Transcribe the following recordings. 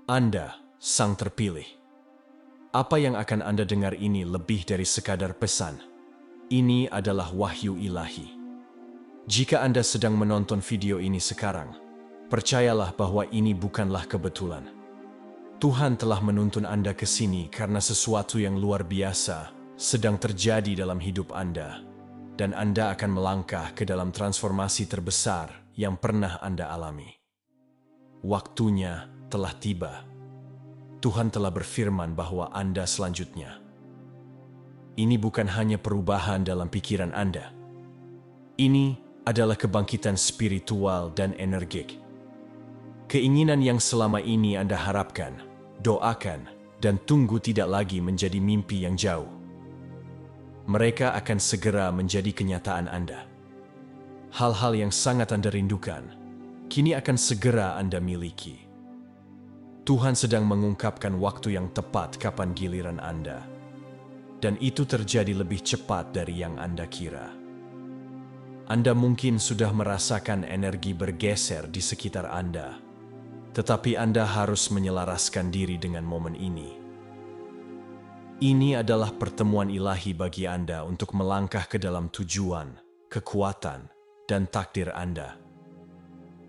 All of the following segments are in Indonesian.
Anda, sang terpilih. Apa yang akan Anda dengar ini lebih dari sekadar pesan. Ini adalah wahyu ilahi. Jika Anda sedang menonton video ini sekarang, percayalah bahwa ini bukanlah kebetulan. Tuhan telah menuntun Anda ke sini karena sesuatu yang luar biasa sedang terjadi dalam hidup Anda, dan Anda akan melangkah ke dalam transformasi terbesar yang pernah Anda alami. Waktunya telah tiba. Tuhan telah berfirman bahwa Anda selanjutnya. Ini bukan hanya perubahan dalam pikiran Anda. Ini adalah kebangkitan spiritual dan energik. Keinginan yang selama ini Anda harapkan, doakan, dan tunggu tidak lagi menjadi mimpi yang jauh. Mereka akan segera menjadi kenyataan Anda. Hal-hal yang sangat Anda rindukan, kini akan segera Anda miliki. Tuhan sedang mengungkapkan waktu yang tepat kapan giliran Anda. Dan itu terjadi lebih cepat dari yang Anda kira. Anda mungkin sudah merasakan energi bergeser di sekitar Anda. Tetapi Anda harus menyelaraskan diri dengan momen ini. Ini adalah pertemuan ilahi bagi Anda untuk melangkah ke dalam tujuan, kekuatan, dan takdir Anda.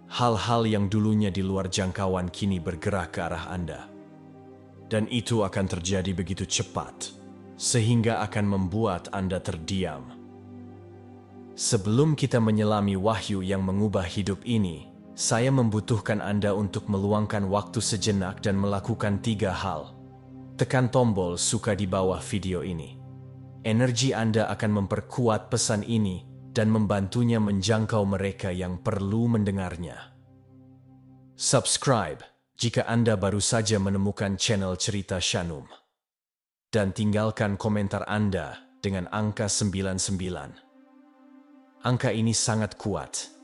Hal-hal yang dulunya di luar jangkauan kini bergerak ke arah Anda. Dan itu akan terjadi begitu cepat, sehingga akan membuat Anda terdiam. Sebelum kita menyelami wahyu yang mengubah hidup ini, saya membutuhkan Anda untuk meluangkan waktu sejenak dan melakukan 3 hal. Tekan tombol suka di bawah video ini. Energi Anda akan memperkuat pesan ini dan membantunya menjangkau mereka yang perlu mendengarnya. Subscribe jika Anda baru saja menemukan channel Cerita Shanum. Dan tinggalkan komentar Anda dengan angka 99. Angka ini sangat kuat.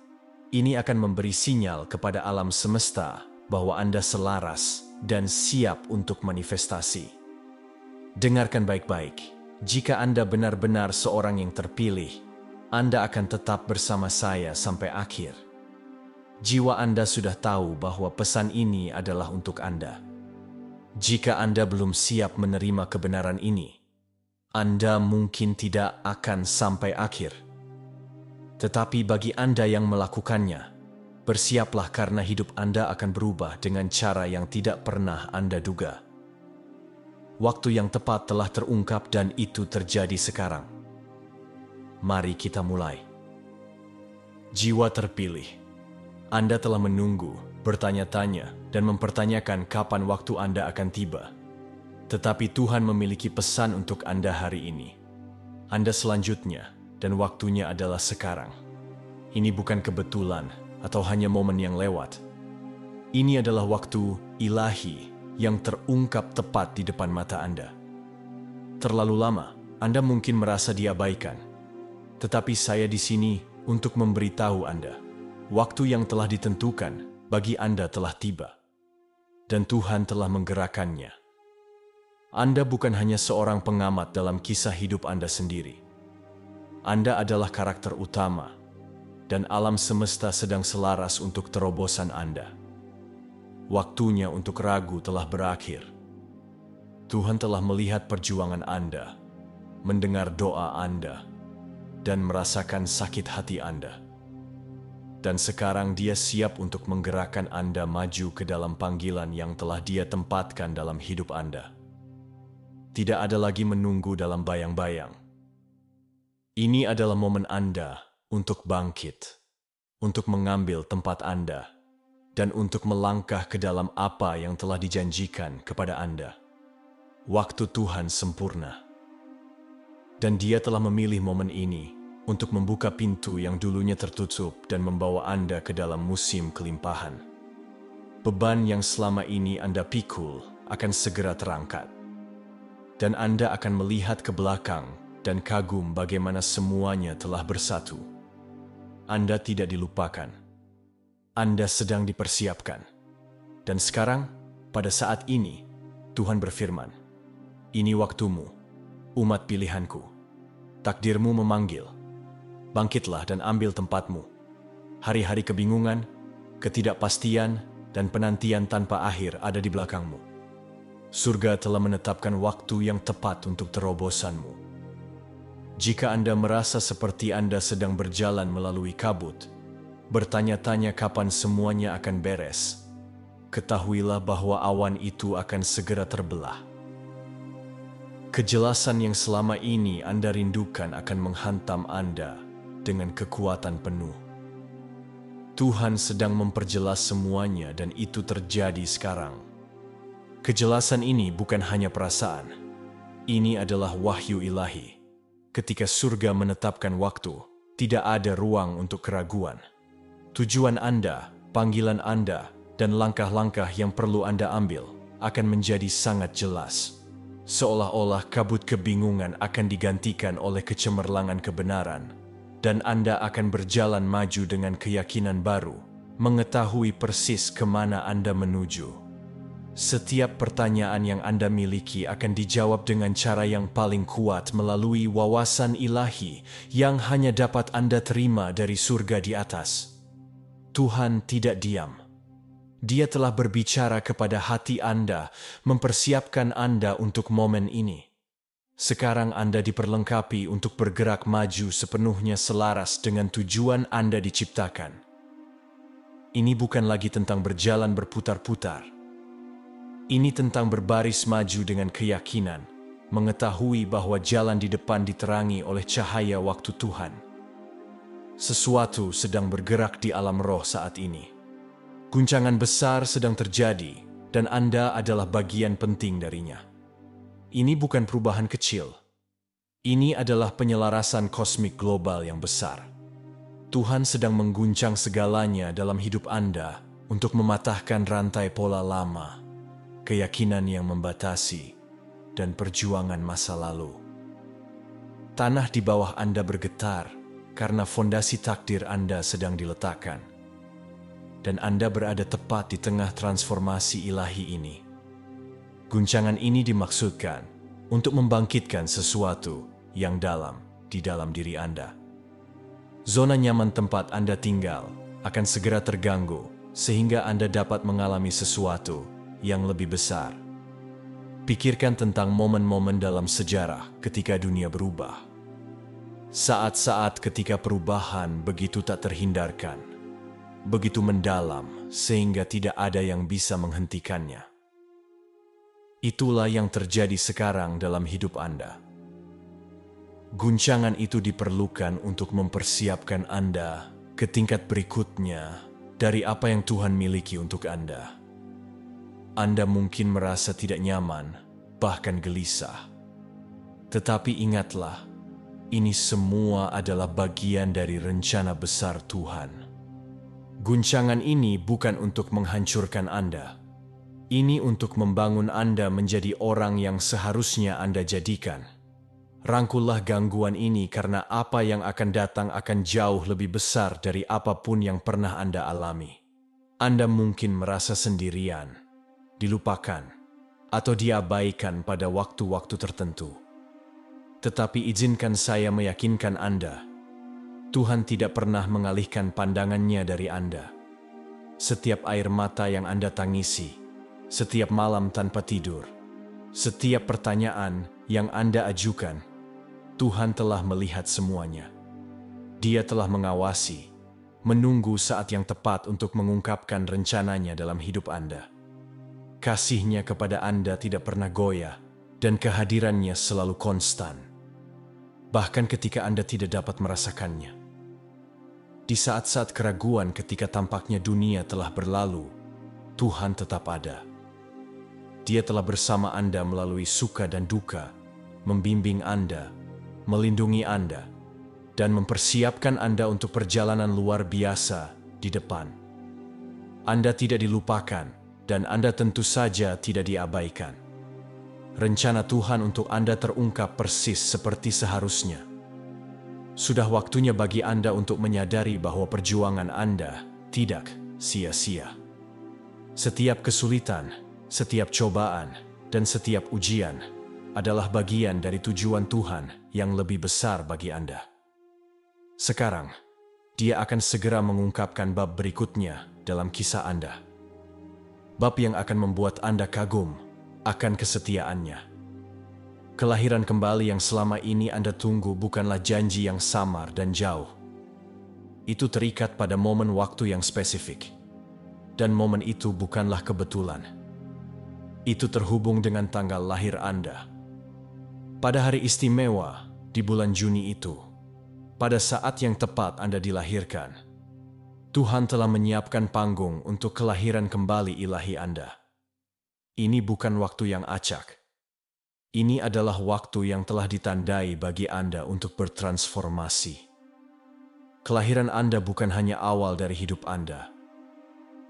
Ini akan memberi sinyal kepada alam semesta bahwa Anda selaras dan siap untuk manifestasi. Dengarkan baik-baik. Jika Anda benar-benar seorang yang terpilih, Anda akan tetap bersama saya sampai akhir. Jiwa Anda sudah tahu bahwa pesan ini adalah untuk Anda. Jika Anda belum siap menerima kebenaran ini, Anda mungkin tidak akan sampai akhir. Tetapi bagi Anda yang melakukannya, bersiaplah karena hidup Anda akan berubah dengan cara yang tidak pernah Anda duga. Waktu yang tepat telah terungkap dan itu terjadi sekarang. Mari kita mulai. Jiwa terpilih. Anda telah menunggu, bertanya-tanya, dan mempertanyakan kapan waktu Anda akan tiba. Tetapi Tuhan memiliki pesan untuk Anda hari ini. Anda selanjutnya, dan waktunya adalah sekarang. Ini bukan kebetulan atau hanya momen yang lewat. Ini adalah waktu ilahi yang terungkap tepat di depan mata Anda. Terlalu lama, Anda mungkin merasa diabaikan. Tetapi saya di sini untuk memberitahu Anda, waktu yang telah ditentukan bagi Anda telah tiba. Dan Tuhan telah menggerakkannya. Anda bukan hanya seorang pengamat dalam kisah hidup Anda sendiri. Anda adalah karakter utama, dan alam semesta sedang selaras untuk terobosan Anda. Waktunya untuk ragu telah berakhir. Tuhan telah melihat perjuangan Anda, mendengar doa Anda, dan merasakan sakit hati Anda. Dan sekarang Dia siap untuk menggerakkan Anda maju ke dalam panggilan yang telah Dia tempatkan dalam hidup Anda. Tidak ada lagi menunggu dalam bayang-bayang. Ini adalah momen Anda untuk bangkit, untuk mengambil tempat Anda, dan untuk melangkah ke dalam apa yang telah dijanjikan kepada Anda. Waktu Tuhan sempurna. Dan Dia telah memilih momen ini untuk membuka pintu yang dulunya tertutup dan membawa Anda ke dalam musim kelimpahan. Beban yang selama ini Anda pikul akan segera terangkat. Dan Anda akan melihat ke belakang dan kagum bagaimana semuanya telah bersatu. Anda tidak dilupakan. Anda sedang dipersiapkan. Dan sekarang, pada saat ini, Tuhan berfirman, "Ini waktumu, umat pilihanku. Takdirmu memanggil. Bangkitlah dan ambil tempatmu. Hari-hari kebingungan, ketidakpastian, dan penantian tanpa akhir ada di belakangmu. Surga telah menetapkan waktu yang tepat untuk terobosanmu. Jika Anda merasa seperti Anda sedang berjalan melalui kabut, bertanya-tanya kapan semuanya akan beres, ketahuilah bahwa awan itu akan segera terbelah. Kejelasan yang selama ini Anda rindukan akan menghantam Anda dengan kekuatan penuh. Tuhan sedang memperjelas semuanya dan itu terjadi sekarang. Kejelasan ini bukan hanya perasaan. Ini adalah wahyu ilahi. Ketika surga menetapkan waktu, tidak ada ruang untuk keraguan. Tujuan Anda, panggilan Anda, dan langkah-langkah yang perlu Anda ambil akan menjadi sangat jelas. Seolah-olah kabut kebingungan akan digantikan oleh kecemerlangan kebenaran, dan Anda akan berjalan maju dengan keyakinan baru, mengetahui persis kemana Anda menuju. Setiap pertanyaan yang Anda miliki akan dijawab dengan cara yang paling kuat melalui wawasan ilahi yang hanya dapat Anda terima dari surga di atas. Tuhan tidak diam. Dia telah berbicara kepada hati Anda, mempersiapkan Anda untuk momen ini. Sekarang Anda diperlengkapi untuk bergerak maju sepenuhnya selaras dengan tujuan Anda diciptakan. Ini bukan lagi tentang berjalan berputar-putar. Ini tentang berbaris maju dengan keyakinan, mengetahui bahwa jalan di depan diterangi oleh cahaya waktu Tuhan. Sesuatu sedang bergerak di alam roh saat ini. Guncangan besar sedang terjadi, dan Anda adalah bagian penting darinya. Ini bukan perubahan kecil. Ini adalah penyelarasan kosmik global yang besar. Tuhan sedang mengguncang segalanya dalam hidup Anda untuk mematahkan rantai pola lama, keyakinan yang membatasi, dan perjuangan masa lalu. Tanah di bawah Anda bergetar karena fondasi takdir Anda sedang diletakkan. Dan Anda berada tepat di tengah transformasi ilahi ini. Guncangan ini dimaksudkan untuk membangkitkan sesuatu yang dalam di dalam diri Anda. Zona nyaman tempat Anda tinggal akan segera terganggu sehingga Anda dapat mengalami sesuatu yang lebih besar. Pikirkan tentang momen-momen dalam sejarah ketika dunia berubah. Saat-saat ketika perubahan begitu tak terhindarkan. Begitu mendalam sehingga tidak ada yang bisa menghentikannya. Itulah yang terjadi sekarang dalam hidup Anda. Guncangan itu diperlukan untuk mempersiapkan Anda ke tingkat berikutnya dari apa yang Tuhan miliki untuk Anda. Anda mungkin merasa tidak nyaman, bahkan gelisah. Tetapi ingatlah, ini semua adalah bagian dari rencana besar Tuhan. Guncangan ini bukan untuk menghancurkan Anda. Ini untuk membangun Anda menjadi orang yang seharusnya Anda jadikan. Rangkullah gangguan ini karena apa yang akan datang akan jauh lebih besar dari apapun yang pernah Anda alami. Anda mungkin merasa sendirian, dilupakan, atau diabaikan pada waktu-waktu tertentu. Tetapi izinkan saya meyakinkan Anda, Tuhan tidak pernah mengalihkan pandangannya dari Anda. Setiap air mata yang Anda tangisi, setiap malam tanpa tidur, setiap pertanyaan yang Anda ajukan, Tuhan telah melihat semuanya. Dia telah mengawasi, menunggu saat yang tepat untuk mengungkapkan rencananya dalam hidup Anda. Kasih-Nya kepada Anda tidak pernah goyah, dan kehadirannya selalu konstan. Bahkan ketika Anda tidak dapat merasakannya. Di saat-saat keraguan ketika tampaknya dunia telah berlalu, Tuhan tetap ada. Dia telah bersama Anda melalui suka dan duka, membimbing Anda, melindungi Anda, dan mempersiapkan Anda untuk perjalanan luar biasa di depan. Anda tidak dilupakan, dan Anda tentu saja tidak diabaikan. Rencana Tuhan untuk Anda terungkap persis seperti seharusnya. Sudah waktunya bagi Anda untuk menyadari bahwa perjuangan Anda tidak sia-sia. Setiap kesulitan, setiap cobaan, dan setiap ujian adalah bagian dari tujuan Tuhan yang lebih besar bagi Anda. Sekarang, Dia akan segera mengungkapkan bab berikutnya dalam kisah Anda. Bab yang akan membuat Anda kagum akan kesetiaannya. Kelahiran kembali yang selama ini Anda tunggu bukanlah janji yang samar dan jauh. Itu terikat pada momen waktu yang spesifik. Dan momen itu bukanlah kebetulan. Itu terhubung dengan tanggal lahir Anda. Pada hari istimewa di bulan Juni itu, pada saat yang tepat Anda dilahirkan, Tuhan telah menyiapkan panggung untuk kelahiran kembali ilahi Anda. Ini bukan waktu yang acak. Ini adalah waktu yang telah ditandai bagi Anda untuk bertransformasi. Kelahiran Anda bukan hanya awal dari hidup Anda.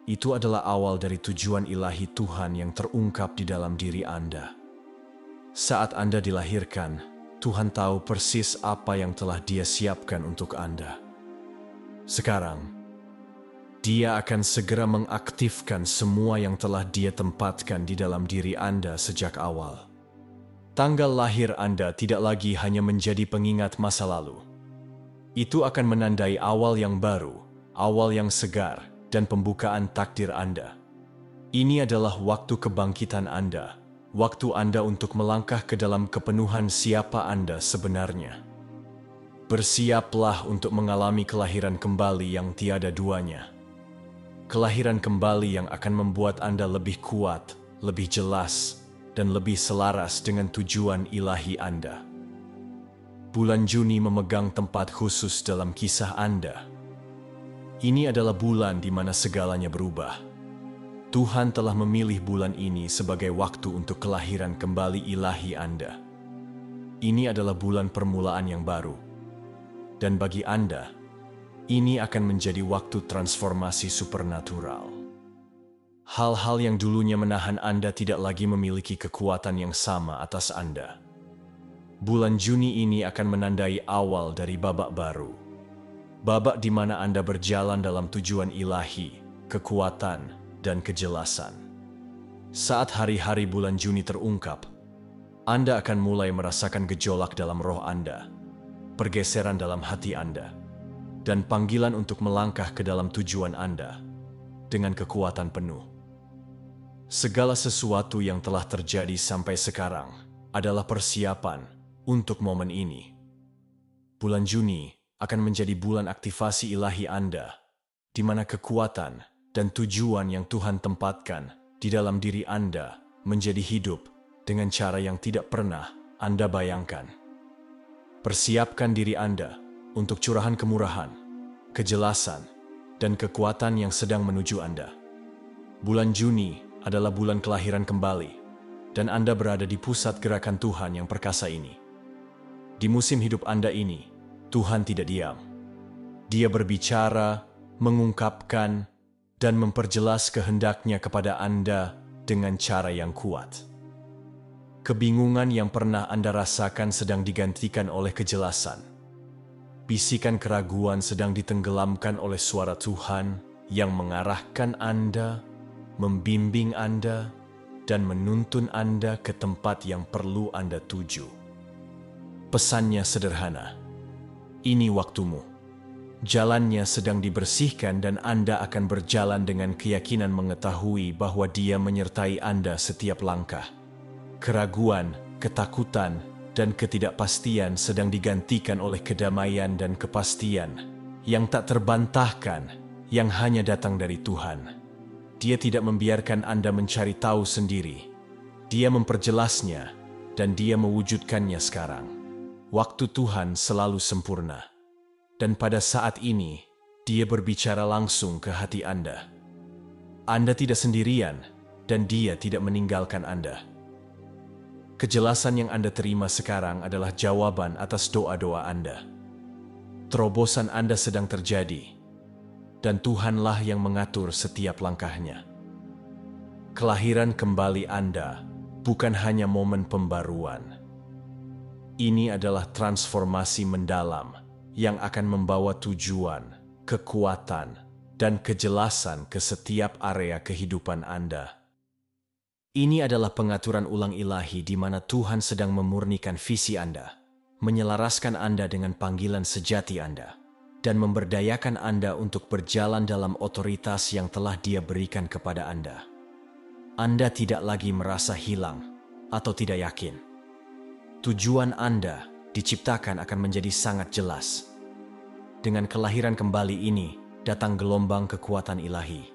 Itu adalah awal dari tujuan ilahi Tuhan yang terungkap di dalam diri Anda. Saat Anda dilahirkan, Tuhan tahu persis apa yang telah Dia siapkan untuk Anda. Sekarang, Dia akan segera mengaktifkan semua yang telah Dia tempatkan di dalam diri Anda sejak awal. Tanggal lahir Anda tidak lagi hanya menjadi pengingat masa lalu. Itu akan menandai awal yang baru, awal yang segar, dan pembukaan takdir Anda. Ini adalah waktu kebangkitan Anda, waktu Anda untuk melangkah ke dalam kepenuhan siapa Anda sebenarnya. Bersiaplah untuk mengalami kelahiran kembali yang tiada duanya. Kelahiran kembali yang akan membuat Anda lebih kuat, lebih jelas, dan lebih selaras dengan tujuan ilahi Anda. Bulan Juni memegang tempat khusus dalam kisah Anda. Ini adalah bulan di mana segalanya berubah. Tuhan telah memilih bulan ini sebagai waktu untuk kelahiran kembali ilahi Anda. Ini adalah bulan permulaan yang baru. Dan bagi Anda, ini akan menjadi waktu transformasi supernatural. Hal-hal yang dulunya menahan Anda tidak lagi memiliki kekuatan yang sama atas Anda. Bulan Juni ini akan menandai awal dari babak baru. Babak di mana Anda berjalan dalam tujuan ilahi, kekuatan, dan kejelasan. Saat hari-hari bulan Juni terungkap, Anda akan mulai merasakan gejolak dalam roh Anda, pergeseran dalam hati Anda, dan panggilan untuk melangkah ke dalam tujuan Anda dengan kekuatan penuh. Segala sesuatu yang telah terjadi sampai sekarang adalah persiapan untuk momen ini. Bulan Juni akan menjadi bulan aktivasi ilahi Anda, di mana kekuatan dan tujuan yang Tuhan tempatkan di dalam diri Anda menjadi hidup dengan cara yang tidak pernah Anda bayangkan. Persiapkan diri Anda untuk curahan kemurahan, kejelasan, dan kekuatan yang sedang menuju Anda. Bulan Juni adalah bulan kelahiran kembali, dan Anda berada di pusat gerakan Tuhan yang perkasa ini. Di musim hidup Anda ini, Tuhan tidak diam. Dia berbicara, mengungkapkan, dan memperjelas kehendak-Nya kepada Anda dengan cara yang kuat. Kebingungan yang pernah Anda rasakan sedang digantikan oleh kejelasan. Bisikan keraguan sedang ditenggelamkan oleh suara Tuhan yang mengarahkan Anda, membimbing Anda, dan menuntun Anda ke tempat yang perlu Anda tuju. Pesannya sederhana. Ini waktumu. Jalannya sedang dibersihkan dan Anda akan berjalan dengan keyakinan mengetahui bahwa Dia menyertai Anda setiap langkah. Keraguan, ketakutan, dan ketidakpastian sedang digantikan oleh kedamaian dan kepastian yang tak terbantahkan, yang hanya datang dari Tuhan. Dia tidak membiarkan Anda mencari tahu sendiri. Dia memperjelasnya, dan Dia mewujudkannya sekarang. Waktu Tuhan selalu sempurna. Dan pada saat ini, Dia berbicara langsung ke hati Anda. Anda tidak sendirian, dan Dia tidak meninggalkan Anda. Kejelasan yang Anda terima sekarang adalah jawaban atas doa-doa Anda. Terobosan Anda sedang terjadi, dan Tuhanlah yang mengatur setiap langkahnya. Kelahiran kembali Anda bukan hanya momen pembaruan. Ini adalah transformasi mendalam yang akan membawa tujuan, kekuatan, dan kejelasan ke setiap area kehidupan Anda. Ini adalah pengaturan ulang ilahi di mana Tuhan sedang memurnikan visi Anda, menyelaraskan Anda dengan panggilan sejati Anda, dan memberdayakan Anda untuk berjalan dalam otoritas yang telah Dia berikan kepada Anda. Anda tidak lagi merasa hilang atau tidak yakin. Tujuan Anda diciptakan akan menjadi sangat jelas. Dengan kelahiran kembali ini, datang gelombang kekuatan ilahi.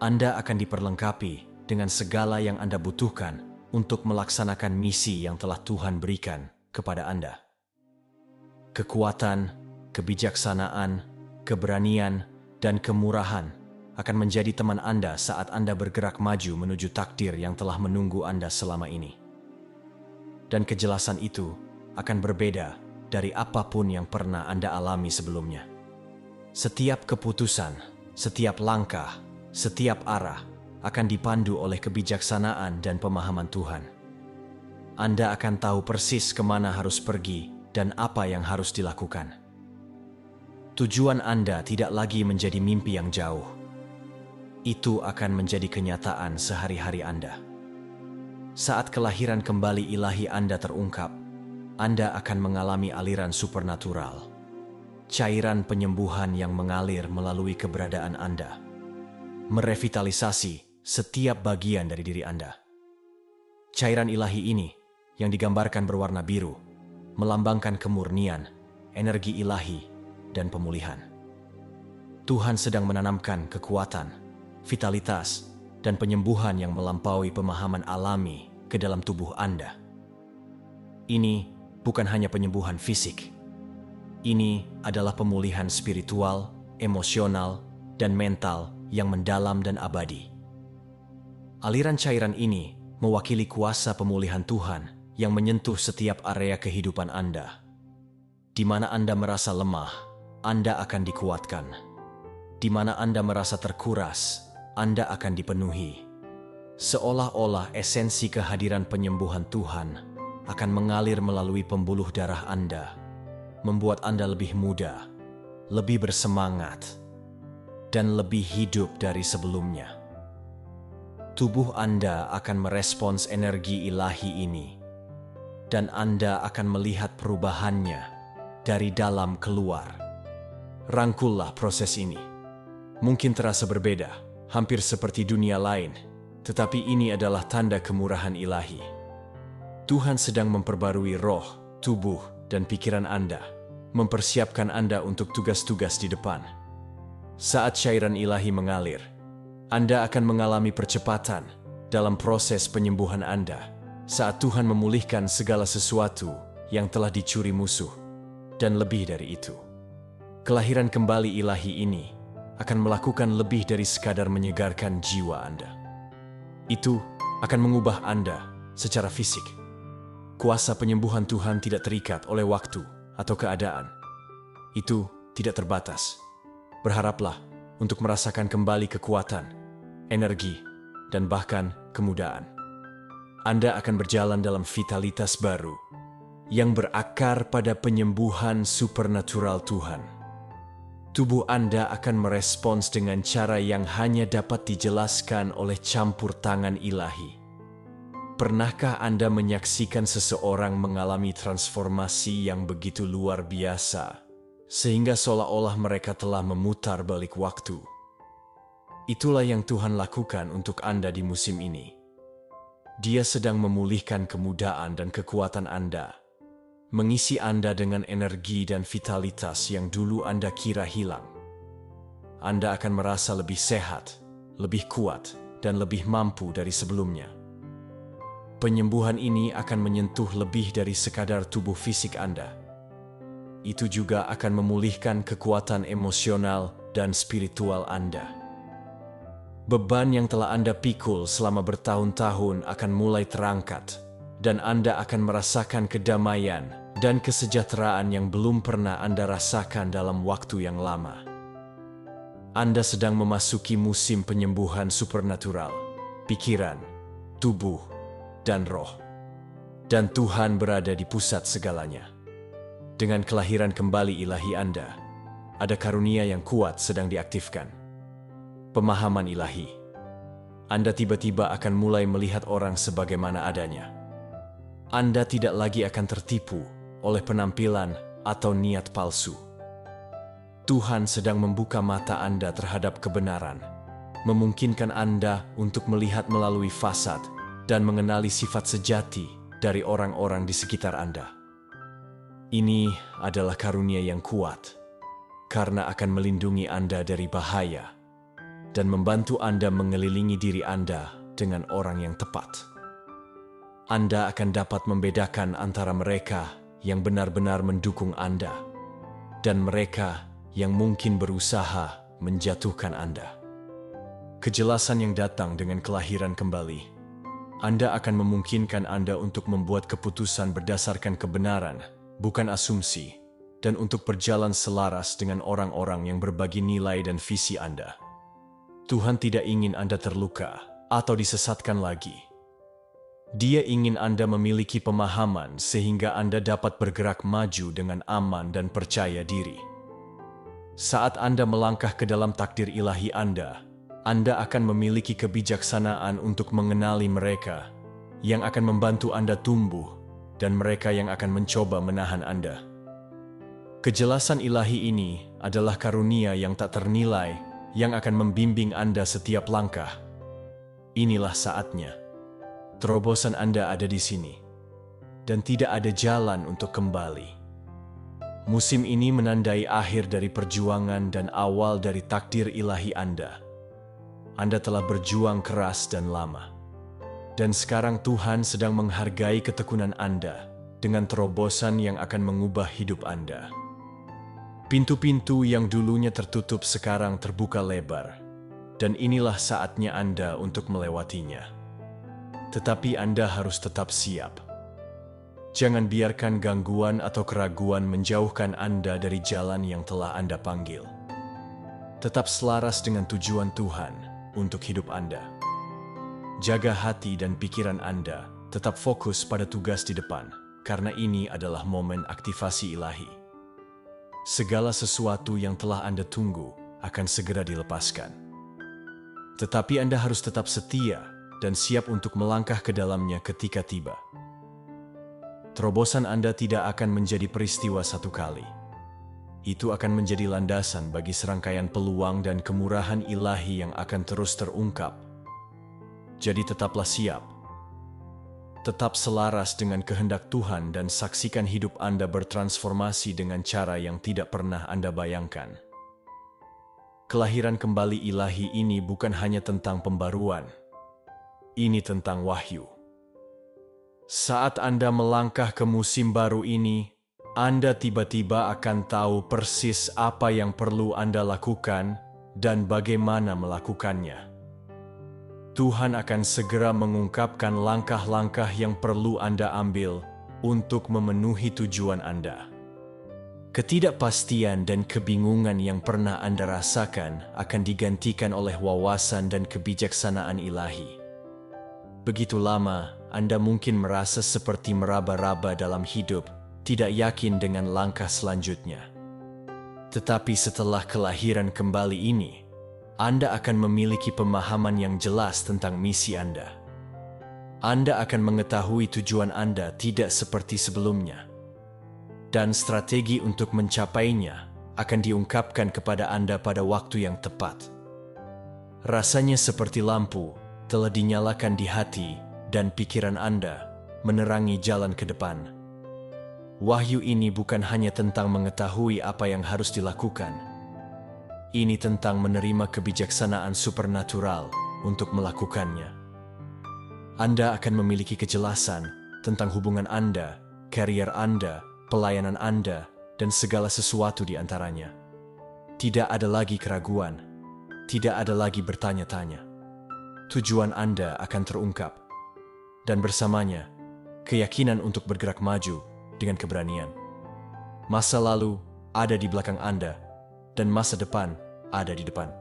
Anda akan diperlengkapi dengan segala yang Anda butuhkan untuk melaksanakan misi yang telah Tuhan berikan kepada Anda. Kekuatan, kebijaksanaan, keberanian, dan kemurahan akan menjadi teman Anda saat Anda bergerak maju menuju takdir yang telah menunggu Anda selama ini. Dan kejelasan itu akan berbeda dari apapun yang pernah Anda alami sebelumnya. Setiap keputusan, setiap langkah, setiap arah akan dipandu oleh kebijaksanaan dan pemahaman Tuhan. Anda akan tahu persis kemana harus pergi dan apa yang harus dilakukan. Tujuan Anda tidak lagi menjadi mimpi yang jauh. Itu akan menjadi kenyataan sehari-hari Anda. Saat kelahiran kembali ilahi Anda terungkap, Anda akan mengalami aliran supernatural, cairan penyembuhan yang mengalir melalui keberadaan Anda, merevitalisasi setiap bagian dari diri Anda. Cairan ilahi ini yang digambarkan berwarna biru, melambangkan kemurnian, energi ilahi, dan pemulihan. Tuhan sedang menanamkan kekuatan, vitalitas, dan penyembuhan yang melampaui pemahaman alami ke dalam tubuh Anda. Ini bukan hanya penyembuhan fisik. Ini adalah pemulihan spiritual, emosional, dan mental yang mendalam dan abadi. Aliran cairan ini mewakili kuasa pemulihan Tuhan yang menyentuh setiap area kehidupan Anda. Di mana Anda merasa lemah, Anda akan dikuatkan. Di mana Anda merasa terkuras, Anda akan dipenuhi. Seolah-olah esensi kehadiran penyembuhan Tuhan akan mengalir melalui pembuluh darah Anda, membuat Anda lebih muda, lebih bersemangat, dan lebih hidup dari sebelumnya. Tubuh Anda akan merespons energi ilahi ini, dan Anda akan melihat perubahannya dari dalam keluar. Rangkullah proses ini. Mungkin terasa berbeda, hampir seperti dunia lain, tetapi ini adalah tanda kemurahan ilahi. Tuhan sedang memperbarui roh, tubuh, dan pikiran Anda, mempersiapkan Anda untuk tugas-tugas di depan. Saat cairan ilahi mengalir, Anda akan mengalami percepatan dalam proses penyembuhan Anda saat Tuhan memulihkan segala sesuatu yang telah dicuri musuh, dan lebih dari itu. Kelahiran kembali ilahi ini akan melakukan lebih dari sekadar menyegarkan jiwa Anda. Itu akan mengubah Anda secara fisik. Kuasa penyembuhan Tuhan tidak terikat oleh waktu atau keadaan. Itu tidak terbatas. Berharaplah untuk merasakan kembali kekuatan, energi, dan bahkan kemudaan. Anda akan berjalan dalam vitalitas baru yang berakar pada penyembuhan supernatural Tuhan. Tubuh Anda akan merespons dengan cara yang hanya dapat dijelaskan oleh campur tangan ilahi. Pernahkah Anda menyaksikan seseorang mengalami transformasi yang begitu luar biasa, sehingga seolah-olah mereka telah memutar balik waktu? Itulah yang Tuhan lakukan untuk Anda di musim ini. Dia sedang memulihkan kemudaan dan kekuatan Anda, mengisi Anda dengan energi dan vitalitas yang dulu Anda kira hilang. Anda akan merasa lebih sehat, lebih kuat, dan lebih mampu dari sebelumnya. Penyembuhan ini akan menyentuh lebih dari sekadar tubuh fisik Anda. Itu juga akan memulihkan kekuatan emosional dan spiritual Anda. Beban yang telah Anda pikul selama bertahun-tahun akan mulai terangkat, dan Anda akan merasakan kedamaian dan kesejahteraan yang belum pernah Anda rasakan dalam waktu yang lama. Anda sedang memasuki musim penyembuhan supernatural, pikiran, tubuh, dan roh. Dan Tuhan berada di pusat segalanya. Dengan kelahiran kembali ilahi Anda, ada karunia yang kuat sedang diaktifkan. Pemahaman ilahi. Anda tiba-tiba akan mulai melihat orang sebagaimana adanya. Anda tidak lagi akan tertipu oleh penampilan atau niat palsu. Tuhan sedang membuka mata Anda terhadap kebenaran, memungkinkan Anda untuk melihat melalui fasad dan mengenali sifat sejati dari orang-orang di sekitar Anda. Ini adalah karunia yang kuat, karena akan melindungi Anda dari bahaya dan membantu Anda mengelilingi diri Anda dengan orang yang tepat. Anda akan dapat membedakan antara mereka yang benar-benar mendukung Anda dan mereka yang mungkin berusaha menjatuhkan Anda. Kejelasan yang datang dengan kelahiran kembali, Anda akan memungkinkan Anda untuk membuat keputusan berdasarkan kebenaran, bukan asumsi, dan untuk berjalan selaras dengan orang-orang yang berbagi nilai dan visi Anda. Tuhan tidak ingin Anda terluka atau disesatkan lagi. Dia ingin Anda memiliki pemahaman sehingga Anda dapat bergerak maju dengan aman dan percaya diri. Saat Anda melangkah ke dalam takdir ilahi Anda akan memiliki kebijaksanaan untuk mengenali mereka yang akan membantu Anda tumbuh dan mereka yang akan mencoba menahan Anda. Kejelasan ilahi ini adalah karunia yang tak ternilai yang akan membimbing Anda setiap langkah. Inilah saatnya. Terobosan Anda ada di sini, dan tidak ada jalan untuk kembali. Musim ini menandai akhir dari perjuangan dan awal dari takdir ilahi Anda. Anda telah berjuang keras dan lama, dan sekarang Tuhan sedang menghargai ketekunan Anda dengan terobosan yang akan mengubah hidup Anda. Pintu-pintu yang dulunya tertutup sekarang terbuka lebar, dan inilah saatnya Anda untuk melewatinya. Tetapi Anda harus tetap siap. Jangan biarkan gangguan atau keraguan menjauhkan Anda dari jalan yang telah Anda panggil. Tetap selaras dengan tujuan Tuhan untuk hidup Anda. Jaga hati dan pikiran Anda, tetap fokus pada tugas di depan, karena ini adalah momen aktivasi ilahi. Segala sesuatu yang telah Anda tunggu akan segera dilepaskan. Tetapi Anda harus tetap setia dan siap untuk melangkah ke dalamnya ketika tiba. Terobosan Anda tidak akan menjadi peristiwa satu kali. Itu akan menjadi landasan bagi serangkaian peluang dan kemurahan ilahi yang akan terus terungkap. Jadi tetaplah siap. Tetap selaras dengan kehendak Tuhan dan saksikan hidup Anda bertransformasi dengan cara yang tidak pernah Anda bayangkan. Kelahiran kembali ilahi ini bukan hanya tentang pembaruan. Ini tentang wahyu. Saat Anda melangkah ke musim baru ini, Anda tiba-tiba akan tahu persis apa yang perlu Anda lakukan dan bagaimana melakukannya. Tuhan akan segera mengungkapkan langkah-langkah yang perlu Anda ambil untuk memenuhi tujuan Anda. Ketidakpastian dan kebingungan yang pernah Anda rasakan akan digantikan oleh wawasan dan kebijaksanaan ilahi. Begitu lama, Anda mungkin merasa seperti meraba-raba dalam hidup, tidak yakin dengan langkah selanjutnya. Tetapi setelah kelahiran kembali ini, Anda akan memiliki pemahaman yang jelas tentang misi Anda. Anda akan mengetahui tujuan Anda tidak seperti sebelumnya. Dan strategi untuk mencapainya akan diungkapkan kepada Anda pada waktu yang tepat. Rasanya seperti lampu telah dinyalakan di hati dan pikiran Anda, menerangi jalan ke depan. Wahyu ini bukan hanya tentang mengetahui apa yang harus dilakukan. Ini tentang menerima kebijaksanaan supernatural untuk melakukannya. Anda akan memiliki kejelasan tentang hubungan Anda, karier Anda, pelayanan Anda, dan segala sesuatu di antaranya. Tidak ada lagi keraguan, tidak ada lagi bertanya-tanya. Tujuan Anda akan terungkap, dan bersamanya, keyakinan untuk bergerak maju dengan keberanian. Masa lalu ada di belakang Anda, dan masa depan ada di depan.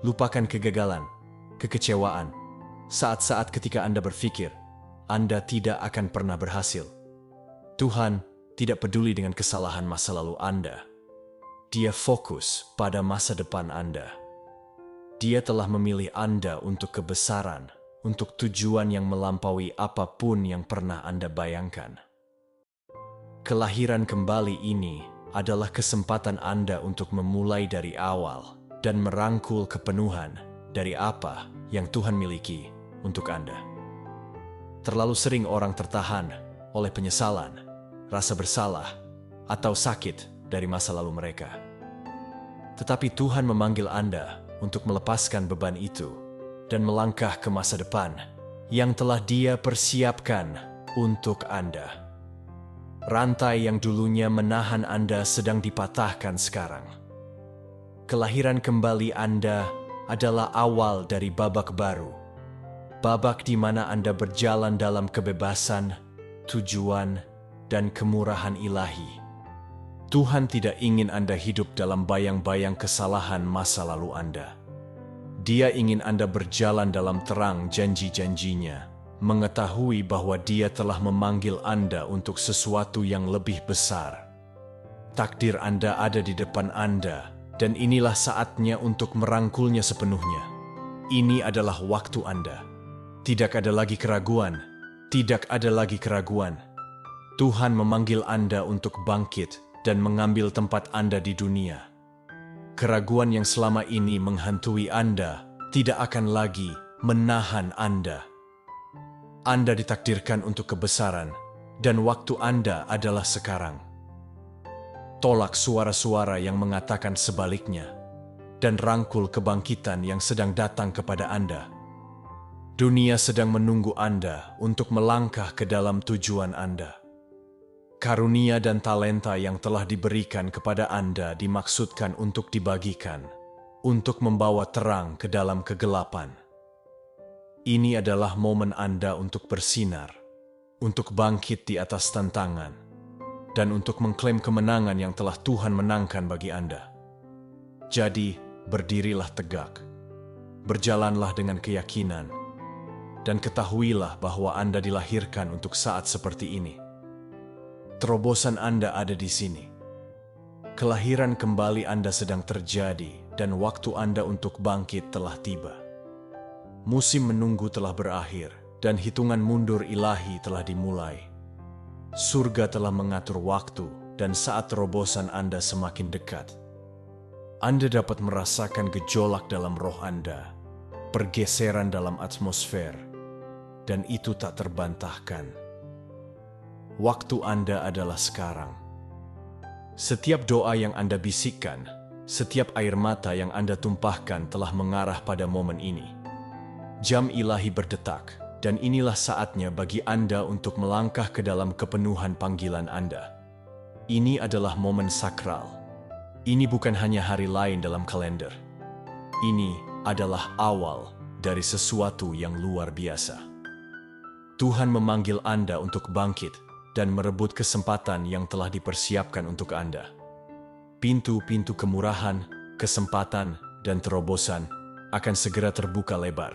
Lupakan kegagalan, kekecewaan, saat-saat ketika Anda berpikir Anda tidak akan pernah berhasil. Tuhan tidak peduli dengan kesalahan masa lalu Anda. Dia fokus pada masa depan Anda. Dia telah memilih Anda untuk kebesaran, untuk tujuan yang melampaui apapun yang pernah Anda bayangkan. Kelahiran kembali ini adalah kesempatan Anda untuk memulai dari awal dan merangkul kepenuhan dari apa yang Tuhan miliki untuk Anda. Terlalu sering orang tertahan oleh penyesalan, rasa bersalah, atau sakit dari masa lalu mereka. Tetapi Tuhan memanggil Anda untuk melepaskan beban itu dan melangkah ke masa depan yang telah Dia persiapkan untuk Anda. Rantai yang dulunya menahan Anda sedang dipatahkan sekarang. Kelahiran kembali Anda adalah awal dari babak baru. Babak di mana Anda berjalan dalam kebebasan, tujuan, dan kemurahan ilahi. Tuhan tidak ingin Anda hidup dalam bayang-bayang kesalahan masa lalu Anda. Dia ingin Anda berjalan dalam terang janji-janjinya, mengetahui bahwa Dia telah memanggil Anda untuk sesuatu yang lebih besar. Takdir Anda ada di depan Anda, dan inilah saatnya untuk merangkulnya sepenuhnya. Ini adalah waktu Anda. Tidak ada lagi keraguan. Tidak ada lagi keraguan. Tuhan memanggil Anda untuk bangkit dan mengambil tempat Anda di dunia. Keraguan yang selama ini menghantui Anda tidak akan lagi menahan Anda. Anda ditakdirkan untuk kebesaran, dan waktu Anda adalah sekarang. Tolak suara-suara yang mengatakan sebaliknya, dan rangkul kebangkitan yang sedang datang kepada Anda. Dunia sedang menunggu Anda untuk melangkah ke dalam tujuan Anda. Karunia dan talenta yang telah diberikan kepada Anda dimaksudkan untuk dibagikan, untuk membawa terang ke dalam kegelapan. Ini adalah momen Anda untuk bersinar, untuk bangkit di atas tantangan, dan untuk mengklaim kemenangan yang telah Tuhan menangkan bagi Anda. Jadi, berdirilah tegak, berjalanlah dengan keyakinan, dan ketahuilah bahwa Anda dilahirkan untuk saat seperti ini. Terobosan Anda ada di sini. Kelahiran kembali Anda sedang terjadi dan waktu Anda untuk bangkit telah tiba. Musim menunggu telah berakhir dan hitungan mundur ilahi telah dimulai. Surga telah mengatur waktu dan saat terobosan Anda semakin dekat. Anda dapat merasakan gejolak dalam roh Anda, pergeseran dalam atmosfer, dan itu tak terbantahkan. Waktu Anda adalah sekarang. Setiap doa yang Anda bisikkan, setiap air mata yang Anda tumpahkan telah mengarah pada momen ini. Jam ilahi berdetak, dan inilah saatnya bagi Anda untuk melangkah ke dalam kepenuhan panggilan Anda. Ini adalah momen sakral. Ini bukan hanya hari lain dalam kalender. Ini adalah awal dari sesuatu yang luar biasa. Tuhan memanggil Anda untuk bangkit dan merebut kesempatan yang telah dipersiapkan untuk Anda. Pintu-pintu kemurahan, kesempatan, dan terobosan akan segera terbuka lebar,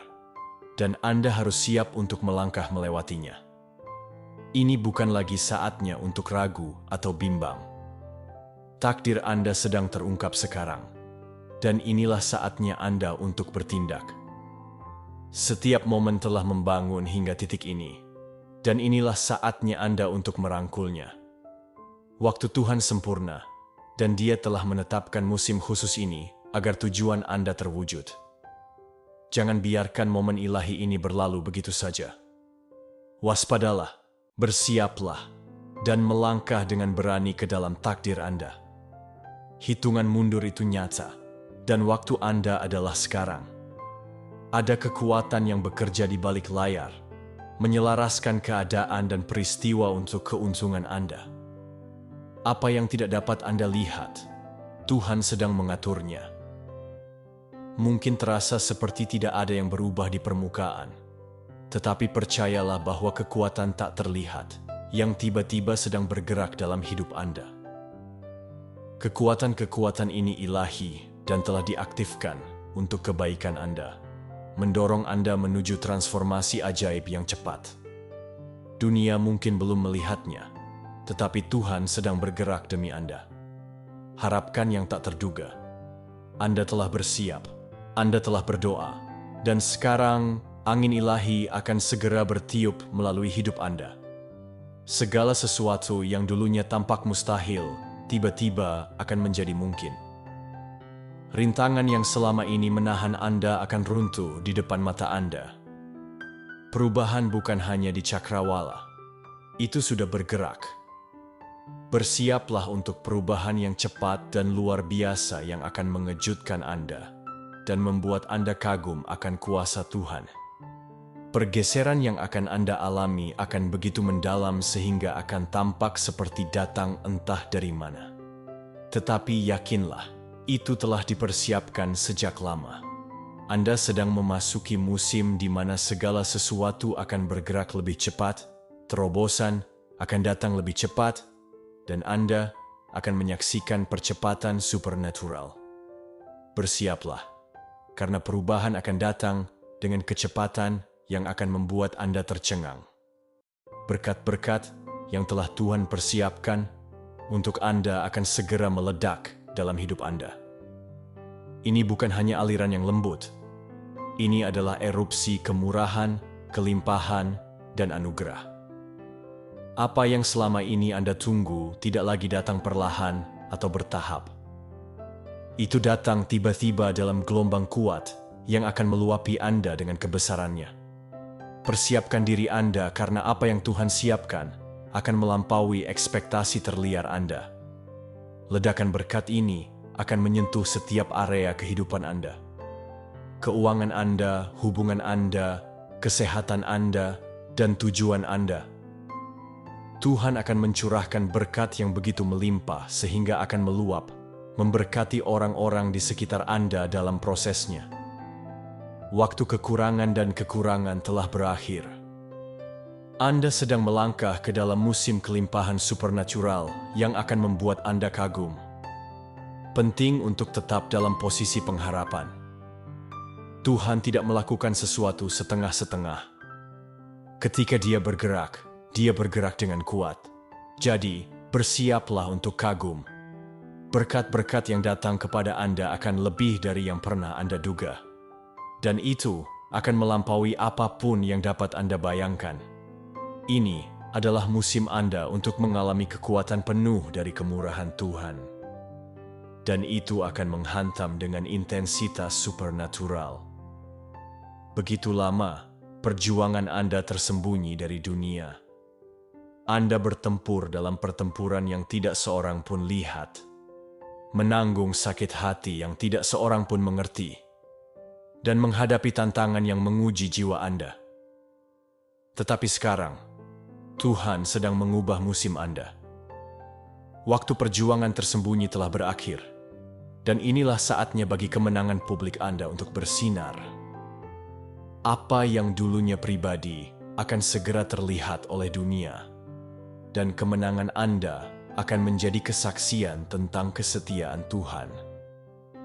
dan Anda harus siap untuk melangkah melewatinya. Ini bukan lagi saatnya untuk ragu atau bimbang. Takdir Anda sedang terungkap sekarang, dan inilah saatnya Anda untuk bertindak. Setiap momen telah membangun hingga titik ini, dan inilah saatnya Anda untuk merangkulnya. Waktu Tuhan sempurna, dan Dia telah menetapkan musim khusus ini agar tujuan Anda terwujud. Jangan biarkan momen ilahi ini berlalu begitu saja. Waspadalah, bersiaplah, dan melangkah dengan berani ke dalam takdir Anda. Hitungan mundur itu nyata, dan waktu Anda adalah sekarang. Ada kekuatan yang bekerja di balik layar, menyelaraskan keadaan dan peristiwa untuk keuntungan Anda. Apa yang tidak dapat Anda lihat, Tuhan sedang mengaturnya. Mungkin terasa seperti tidak ada yang berubah di permukaan, tetapi percayalah bahwa kekuatan tak terlihat yang tiba-tiba sedang bergerak dalam hidup Anda. Kekuatan-kekuatan ini ilahi dan telah diaktifkan untuk kebaikan Anda, mendorong Anda menuju transformasi ajaib yang cepat. Dunia mungkin belum melihatnya, tetapi Tuhan sedang bergerak demi Anda. Harapkan yang tak terduga. Anda telah bersiap, Anda telah berdoa, dan sekarang angin ilahi akan segera bertiup melalui hidup Anda. Segala sesuatu yang dulunya tampak mustahil, tiba-tiba akan menjadi mungkin. Rintangan yang selama ini menahan Anda akan runtuh di depan mata Anda. Perubahan bukan hanya di cakrawala. Itu sudah bergerak. Bersiaplah untuk perubahan yang cepat dan luar biasa yang akan mengejutkan Anda dan membuat Anda kagum akan kuasa Tuhan. Pergeseran yang akan Anda alami akan begitu mendalam sehingga akan tampak seperti datang entah dari mana. Tetapi yakinlah, itu telah dipersiapkan sejak lama. Anda sedang memasuki musim di mana segala sesuatu akan bergerak lebih cepat, terobosan akan datang lebih cepat, dan Anda akan menyaksikan percepatan supernatural. Bersiaplah, karena perubahan akan datang dengan kecepatan yang akan membuat Anda tercengang. Berkat-berkat yang telah Tuhan persiapkan untuk Anda akan segera meledak dalam hidup Anda. Ini bukan hanya aliran yang lembut. Ini adalah erupsi kemurahan, kelimpahan, dan anugerah. Apa yang selama ini Anda tunggu tidak lagi datang perlahan atau bertahap. Itu datang tiba-tiba dalam gelombang kuat yang akan meluapi Anda dengan kebesarannya. Persiapkan diri Anda karena apa yang Tuhan siapkan akan melampaui ekspektasi terliar Anda. Ledakan berkat ini akan menyentuh setiap area kehidupan Anda. Keuangan Anda, hubungan Anda, kesehatan Anda, dan tujuan Anda. Tuhan akan mencurahkan berkat yang begitu melimpah sehingga akan meluap, memberkati orang-orang di sekitar Anda dalam prosesnya. Waktu kekurangan dan kekurangan telah berakhir. Anda sedang melangkah ke dalam musim kelimpahan supernatural yang akan membuat Anda kagum. Penting untuk tetap dalam posisi pengharapan. Tuhan tidak melakukan sesuatu setengah-setengah. Ketika Dia bergerak dengan kuat. Jadi, bersiaplah untuk kagum. Berkat-berkat yang datang kepada Anda akan lebih dari yang pernah Anda duga. Dan itu akan melampaui apapun yang dapat Anda bayangkan. Ini adalah musim Anda untuk mengalami kekuatan penuh dari kemurahan Tuhan. Dan itu akan menghantam dengan intensitas supernatural. Begitu lama, perjuangan Anda tersembunyi dari dunia. Anda bertempur dalam pertempuran yang tidak seorang pun lihat. Menanggung sakit hati yang tidak seorang pun mengerti. Dan menghadapi tantangan yang menguji jiwa Anda. Tetapi sekarang, Tuhan sedang mengubah musim Anda. Waktu perjuangan tersembunyi telah berakhir, dan inilah saatnya bagi kemenangan publik Anda untuk bersinar. Apa yang dulunya pribadi akan segera terlihat oleh dunia, dan kemenangan Anda akan menjadi kesaksian tentang kesetiaan Tuhan.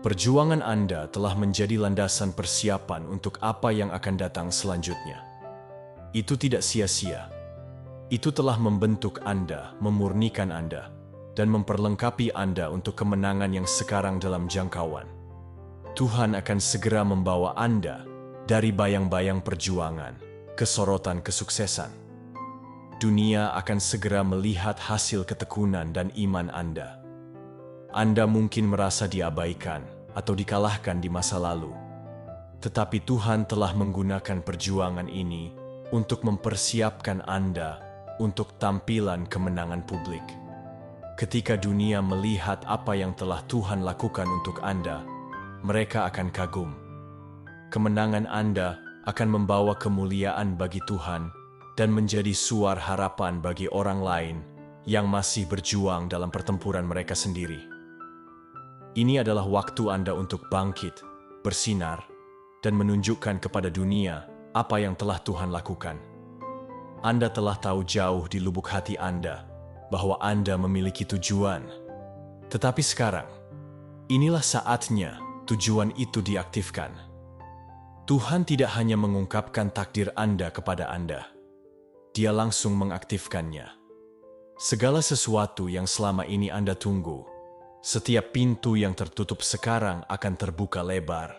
Perjuangan Anda telah menjadi landasan persiapan untuk apa yang akan datang selanjutnya. Itu tidak sia-sia. Itu telah membentuk Anda, memurnikan Anda, dan memperlengkapi Anda untuk kemenangan yang sekarang dalam jangkauan. Tuhan akan segera membawa Anda dari bayang-bayang perjuangan ke sorotan kesuksesan. Dunia akan segera melihat hasil ketekunan dan iman Anda. Anda mungkin merasa diabaikan atau dikalahkan di masa lalu. Tetapi Tuhan telah menggunakan perjuangan ini untuk mempersiapkan Anda untuk tampilan kemenangan publik. Ketika dunia melihat apa yang telah Tuhan lakukan untuk Anda, mereka akan kagum. Kemenangan Anda akan membawa kemuliaan bagi Tuhan dan menjadi suara harapan bagi orang lain yang masih berjuang dalam pertempuran mereka sendiri. Ini adalah waktu Anda untuk bangkit, bersinar, dan menunjukkan kepada dunia apa yang telah Tuhan lakukan. Anda telah tahu jauh di lubuk hati Anda bahwa Anda memiliki tujuan. Tetapi sekarang, inilah saatnya tujuan itu diaktifkan. Tuhan tidak hanya mengungkapkan takdir Anda kepada Anda. Dia langsung mengaktifkannya. Segala sesuatu yang selama ini Anda tunggu, setiap pintu yang tertutup sekarang akan terbuka lebar,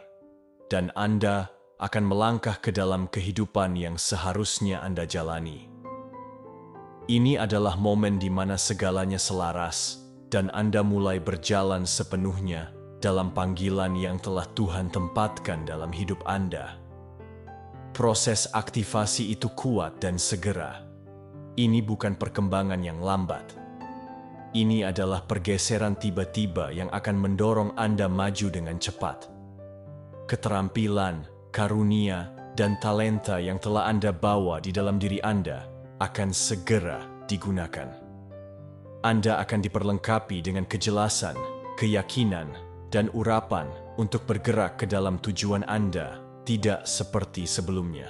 dan Anda akan melangkah ke dalam kehidupan yang seharusnya Anda jalani. Ini adalah momen di mana segalanya selaras, dan Anda mulai berjalan sepenuhnya dalam panggilan yang telah Tuhan tempatkan dalam hidup Anda. Proses aktivasi itu kuat dan segera. Ini bukan perkembangan yang lambat. Ini adalah pergeseran tiba-tiba yang akan mendorong Anda maju dengan cepat. Keterampilan, karunia, dan talenta yang telah Anda bawa di dalam diri Anda akan segera digunakan. Anda akan diperlengkapi dengan kejelasan, keyakinan, dan urapan untuk bergerak ke dalam tujuan Anda, tidak seperti sebelumnya.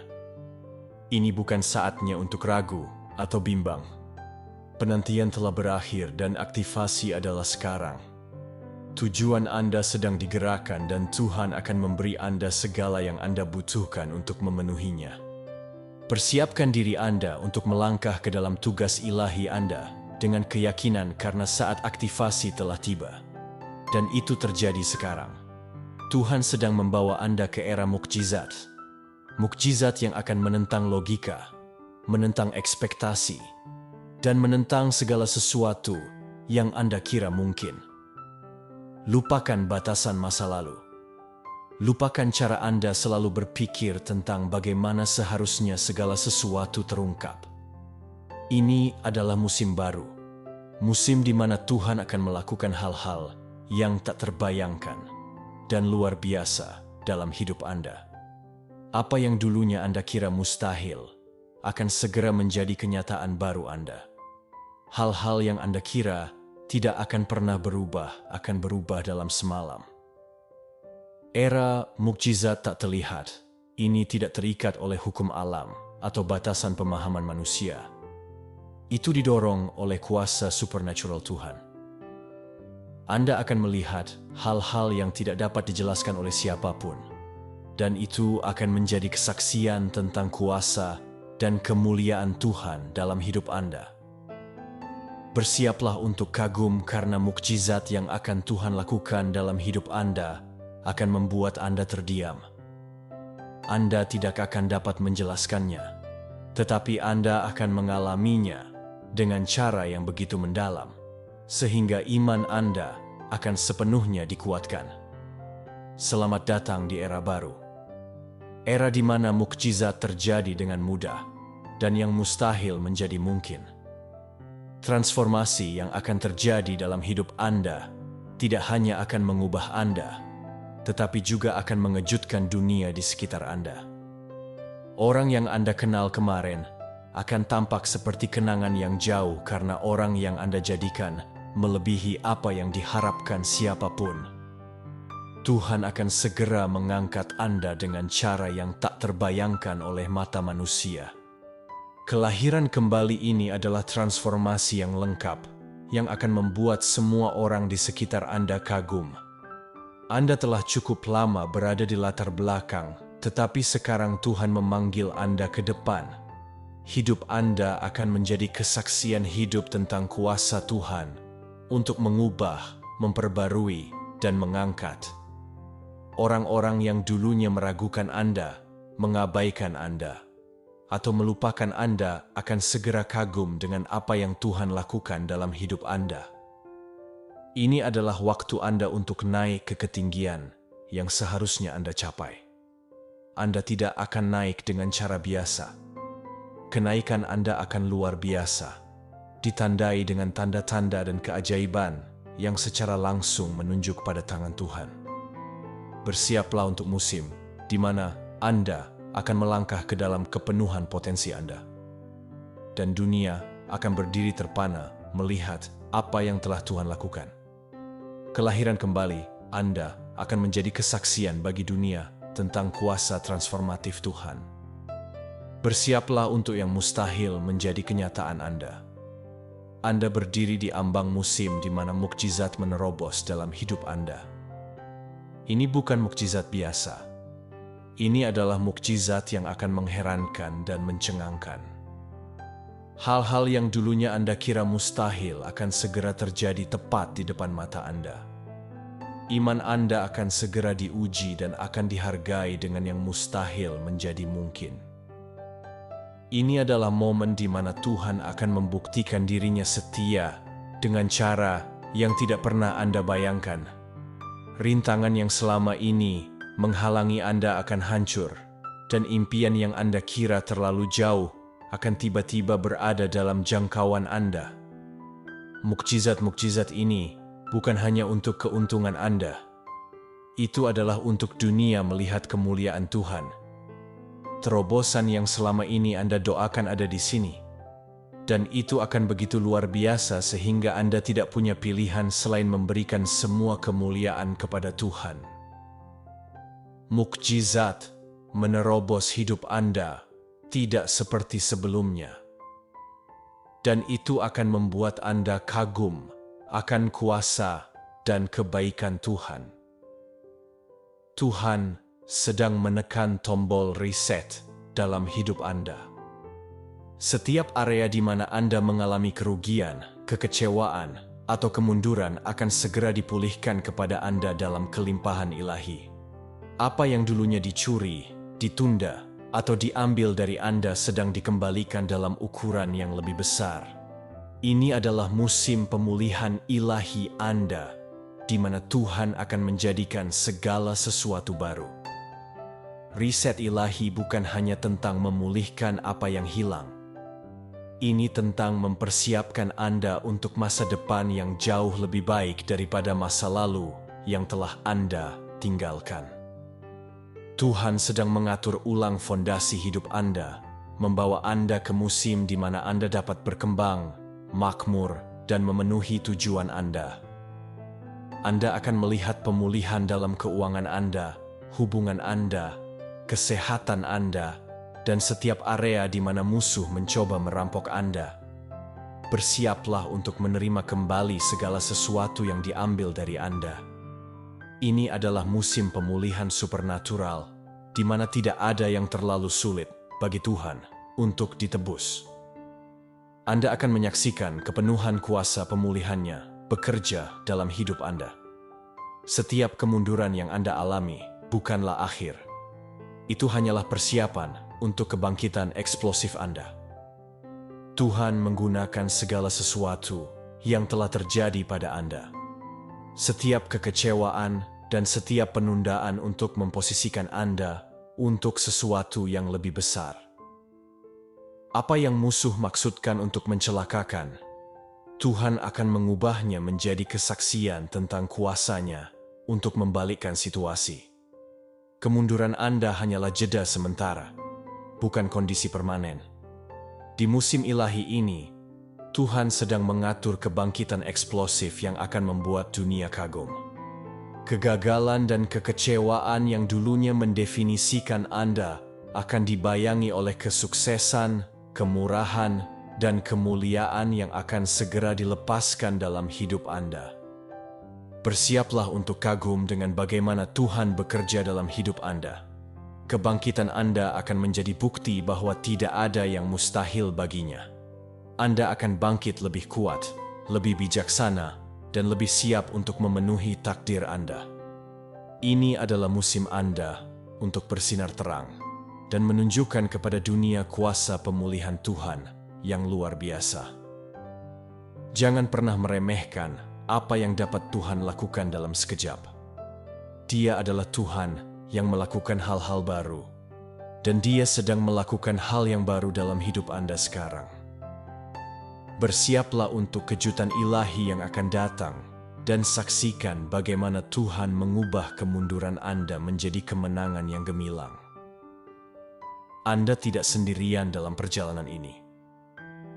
Ini bukan saatnya untuk ragu atau bimbang. Penantian telah berakhir dan aktivasi adalah sekarang. Tujuan Anda sedang digerakkan dan Tuhan akan memberi Anda segala yang Anda butuhkan untuk memenuhinya. Persiapkan diri Anda untuk melangkah ke dalam tugas ilahi Anda dengan keyakinan karena saat aktivasi telah tiba. Dan itu terjadi sekarang. Tuhan sedang membawa Anda ke era mukjizat. Mukjizat yang akan menentang logika, menentang ekspektasi, dan menentang segala sesuatu yang Anda kira mungkin. Lupakan batasan masa lalu. Lupakan cara Anda selalu berpikir tentang bagaimana seharusnya segala sesuatu terungkap. Ini adalah musim baru. Musim di mana Tuhan akan melakukan hal-hal yang tak terbayangkan dan luar biasa dalam hidup Anda. Apa yang dulunya Anda kira mustahil akan segera menjadi kenyataan baru Anda. Hal-hal yang Anda kira tidak akan pernah berubah akan berubah dalam semalam. Era mukjizat tak terlihat. Ini tidak terikat oleh hukum alam atau batasan pemahaman manusia. Itu didorong oleh kuasa supernatural Tuhan. Anda akan melihat hal-hal yang tidak dapat dijelaskan oleh siapapun, dan itu akan menjadi kesaksian tentang kuasa dan kemuliaan Tuhan dalam hidup Anda. Bersiaplah untuk kagum karena mukjizat yang akan Tuhan lakukan dalam hidup Anda akan membuat Anda terdiam. Anda tidak akan dapat menjelaskannya, tetapi Anda akan mengalaminya dengan cara yang begitu mendalam, sehingga iman Anda akan sepenuhnya dikuatkan. Selamat datang di era baru. Era di mana mukjizat terjadi dengan mudah dan yang mustahil menjadi mungkin. Transformasi yang akan terjadi dalam hidup Anda tidak hanya akan mengubah Anda, tetapi juga akan mengejutkan dunia di sekitar Anda. Orang yang Anda kenal kemarin akan tampak seperti kenangan yang jauh karena orang yang Anda jadikan melebihi apa yang diharapkan siapapun. Tuhan akan segera mengangkat Anda dengan cara yang tak terbayangkan oleh mata manusia. Kelahiran kembali ini adalah transformasi yang lengkap, yang akan membuat semua orang di sekitar Anda kagum. Anda telah cukup lama berada di latar belakang, tetapi sekarang Tuhan memanggil Anda ke depan. Hidup Anda akan menjadi kesaksian hidup tentang kuasa Tuhan untuk mengubah, memperbarui, dan mengangkat. Orang-orang yang dulunya meragukan Anda, mengabaikan Anda, atau melupakan Anda akan segera kagum dengan apa yang Tuhan lakukan dalam hidup Anda. Ini adalah waktu Anda untuk naik ke ketinggian yang seharusnya Anda capai. Anda tidak akan naik dengan cara biasa. Kenaikan Anda akan luar biasa, ditandai dengan tanda-tanda dan keajaiban yang secara langsung menunjuk pada tangan Tuhan. Bersiaplah untuk musim di mana Anda akan melangkah ke dalam kepenuhan potensi Anda. Dan dunia akan berdiri terpana melihat apa yang telah Tuhan lakukan. Kelahiran kembali Anda akan menjadi kesaksian bagi dunia tentang kuasa transformatif Tuhan. Bersiaplah untuk yang mustahil menjadi kenyataan Anda. Anda berdiri di ambang musim di mana mukjizat menerobos dalam hidup Anda. Ini bukan mukjizat biasa. Ini adalah mukjizat yang akan mengherankan dan mencengangkan. Hal-hal yang dulunya Anda kira mustahil akan segera terjadi tepat di depan mata Anda. Iman Anda akan segera diuji dan akan dihargai dengan yang mustahil menjadi mungkin. Ini adalah momen di mana Tuhan akan membuktikan dirinya setia dengan cara yang tidak pernah Anda bayangkan. Rintangan yang selama ini menghalangi Anda akan hancur, dan impian yang Anda kira terlalu jauh akan tiba-tiba berada dalam jangkauan Anda. Mukjizat-mukjizat ini bukan hanya untuk keuntungan Anda. Itu adalah untuk dunia melihat kemuliaan Tuhan. Terobosan yang selama ini Anda doakan ada di sini. Dan itu akan begitu luar biasa sehingga Anda tidak punya pilihan selain memberikan semua kemuliaan kepada Tuhan. Mukjizat menerobos hidup Anda tidak seperti sebelumnya. Dan itu akan membuat Anda kagum akan kuasa dan kebaikan Tuhan. Tuhan sedang menekan tombol reset dalam hidup Anda. Setiap area di mana Anda mengalami kerugian, kekecewaan, atau kemunduran akan segera dipulihkan kepada Anda dalam kelimpahan ilahi. Apa yang dulunya dicuri, ditunda, atau diambil dari Anda sedang dikembalikan dalam ukuran yang lebih besar. Ini adalah musim pemulihan ilahi Anda, di mana Tuhan akan menjadikan segala sesuatu baru. Riset ilahi bukan hanya tentang memulihkan apa yang hilang. Ini tentang mempersiapkan Anda untuk masa depan yang jauh lebih baik daripada masa lalu yang telah Anda tinggalkan. Tuhan sedang mengatur ulang fondasi hidup Anda, membawa Anda ke musim di mana Anda dapat berkembang, makmur, dan memenuhi tujuan Anda. Anda akan melihat pemulihan dalam keuangan Anda, hubungan Anda, kesehatan Anda, dan setiap area di mana musuh mencoba merampok Anda. Bersiaplah untuk menerima kembali segala sesuatu yang diambil dari Anda. Ini adalah musim pemulihan supernatural, di mana tidak ada yang terlalu sulit bagi Tuhan untuk ditebus. Anda akan menyaksikan kepenuhan kuasa pemulihannya bekerja dalam hidup Anda. Setiap kemunduran yang Anda alami bukanlah akhir. Itu hanyalah persiapan untuk kebangkitan eksplosif Anda. Tuhan menggunakan segala sesuatu yang telah terjadi pada Anda. Setiap kekecewaan dan setiap penundaan untuk memposisikan Anda untuk sesuatu yang lebih besar. Apa yang musuh maksudkan untuk mencelakakan, Tuhan akan mengubahnya menjadi kesaksian tentang kuasa-Nya untuk membalikkan situasi. Kemunduran Anda hanyalah jeda sementara, bukan kondisi permanen. Di musim ilahi ini, Tuhan sedang mengatur kebangkitan eksplosif yang akan membuat dunia kagum. Kegagalan dan kekecewaan yang dulunya mendefinisikan Anda akan dibayangi oleh kesuksesan, kemurahan, dan kemuliaan yang akan segera dilepaskan dalam hidup Anda. Bersiaplah untuk kagum dengan bagaimana Tuhan bekerja dalam hidup Anda. Kebangkitan Anda akan menjadi bukti bahwa tidak ada yang mustahil baginya. Anda akan bangkit lebih kuat, lebih bijaksana, dan lebih siap untuk memenuhi takdir Anda. Ini adalah musim Anda untuk bersinar terang dan menunjukkan kepada dunia kuasa pemulihan Tuhan yang luar biasa. Jangan pernah meremehkan apa yang dapat Tuhan lakukan dalam sekejap. Dia adalah Tuhan yang melakukan hal-hal baru, dan Dia sedang melakukan hal yang baru dalam hidup Anda sekarang. Bersiaplah untuk kejutan ilahi yang akan datang, dan saksikan bagaimana Tuhan mengubah kemunduran Anda menjadi kemenangan yang gemilang. Anda tidak sendirian dalam perjalanan ini.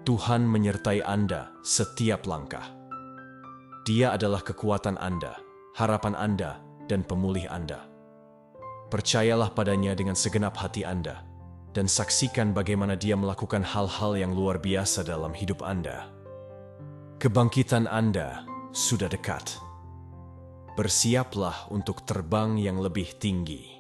Tuhan menyertai Anda setiap langkah. Dia adalah kekuatan Anda, harapan Anda, dan pemulih Anda. Percayalah padanya dengan segenap hati Anda, dan saksikan bagaimana Dia melakukan hal-hal yang luar biasa dalam hidup Anda. Kebangkitan Anda sudah dekat. Bersiaplah untuk terbang yang lebih tinggi.